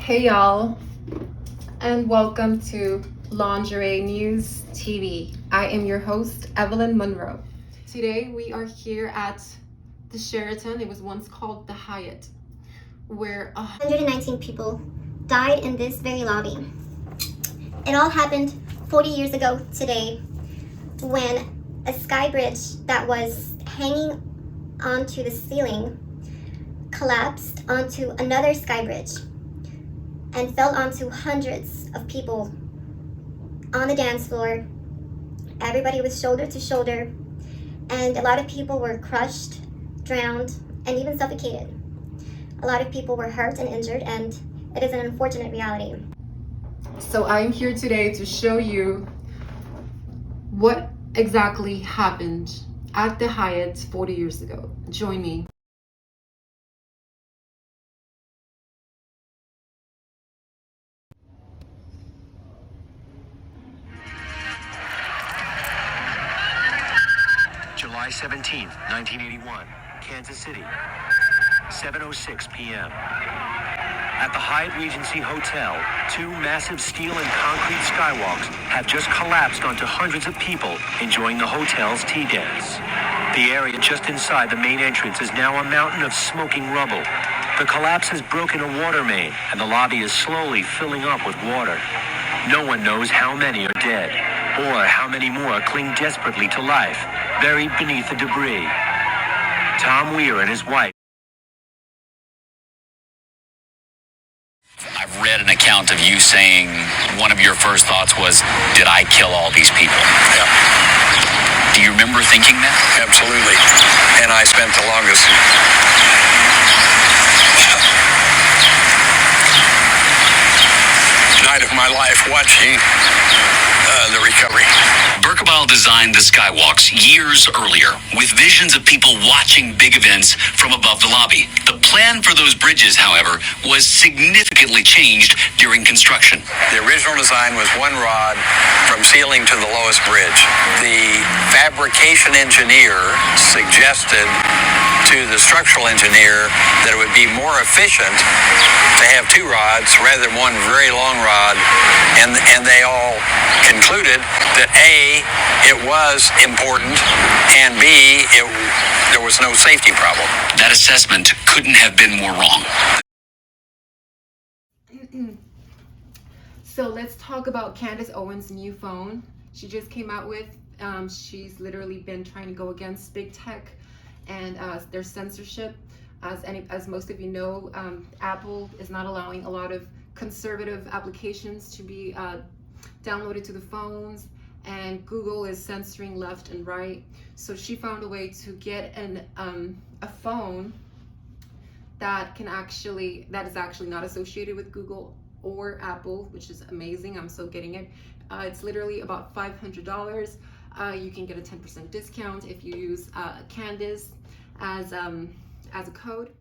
Hey y'all, and welcome to Lingerie News TV. I am your host, Evelyn Monroe. Today we are here at the Sheraton. It was once called the Hyatt, where 119 people died in this very lobby. It all happened 40 years ago today when a sky bridge that was hanging onto the ceiling collapsed onto another sky bridge and fell onto hundreds of people on the dance floor. Everybody was shoulder to shoulder, and a lot of people were crushed, drowned, and even suffocated. A lot of people were hurt and injured, and it is an unfortunate reality. So I'm here today to show you what exactly happened at the Hyatt 40 years ago. Join me. July 17th, 1981, Kansas City, 7:06 p.m. At the Hyatt Regency Hotel, two massive steel and concrete skywalks have just collapsed onto hundreds of people enjoying the hotel's tea dance. The area just inside the main entrance is now a mountain of smoking rubble. The collapse has broken a water main, and the lobby is slowly filling up with water. No one knows how many are dead, or how many more cling desperately to life, buried beneath the debris. Tom Weir and his wife. I've read an account of you saying one of your first thoughts was, did I kill all these people? Yeah, Do you remember thinking that? absolutely. And I spent the longest night of my life watching the recovery. Berkebile designed the skywalks years earlier with visions of people watching big events from above the lobby. The plan for those bridges, however, was significantly changed during construction. The original design was one rod from ceiling to the lowest bridge. The fabrication engineer suggested to the structural engineer that it would be more efficient to have two rods rather than one very long rod, and they all concluded that A, it was important, and B, there was no safety problem. That assessment couldn't have been more wrong. So let's talk about Candace Owens' new phone. She just came out with. She's literally been trying to go against big tech and their censorship. As most of you know, Apple is not allowing a lot of conservative applications to be downloaded to the phones, and Google is censoring left and right. So she found a way to get a phone that is actually not associated with Google or Apple, which is amazing. I'm still getting it. It's literally about $500. You can get a 10% discount if you use Candace as a code.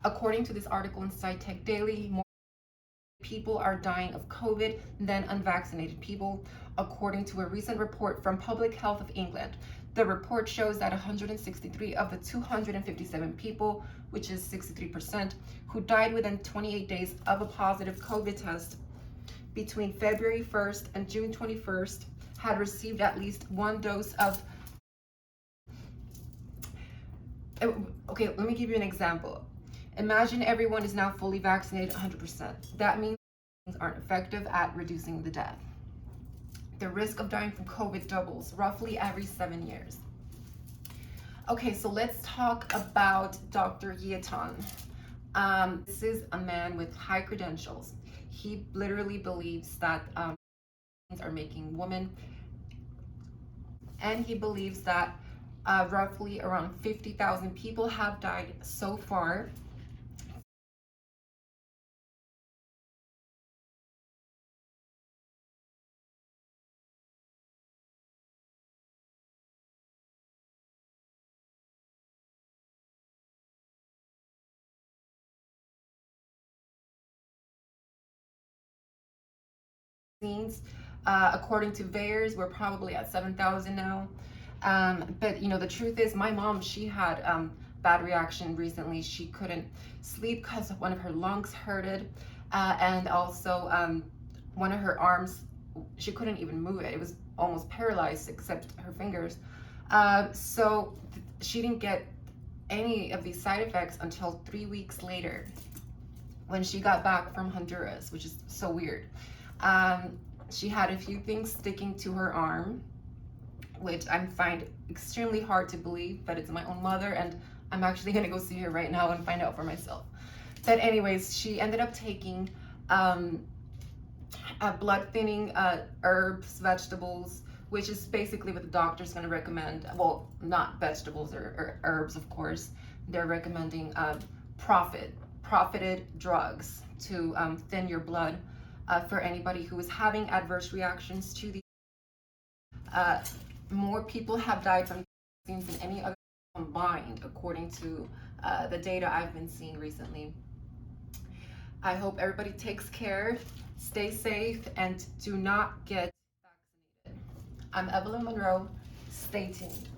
According to this article in SciTech Daily, more people are dying of COVID than unvaccinated people, according to a recent report from Public Health of England. The report shows that 163 of the 257 people, which is 63%, who died within 28 days of a positive COVID test between February 1st and June 21st had received at least one dose of. Okay, let me give you an example. Imagine everyone is now fully vaccinated 100%. That means things aren't effective at reducing the death. The risk of dying from COVID doubles roughly every 7 years. Okay, so let's talk about Dr. Yeaton. This is a man with high credentials. He literally believes that are making women, and he believes that roughly around 50,000 people have died so far. vaccines. According to VAERS, we're probably at 7,000 now. But you know, the truth is, my mom, she had bad reaction recently. She couldn't sleep because one of her lungs hurted, and also one of her arms, she couldn't even move it. It was almost paralyzed except her fingers. So she didn't get any of these side effects until 3 weeks later when she got back from Honduras, which is so weird. She had a few things sticking to her arm, which I find extremely hard to believe, but it's my own mother, and I'm actually gonna go see her right now and find out for myself. But anyways, she ended up taking blood thinning herbs, vegetables, which is basically what the doctor's gonna recommend. Well, not vegetables or herbs, of course. They're recommending profited drugs to thin your blood for anybody who is having adverse reactions to these. More people have died from vaccines than any other combined, according to the data I've been seeing recently. I hope everybody takes care, stay safe, and do not get vaccinated. I'm Evelyn Monroe. Stay tuned.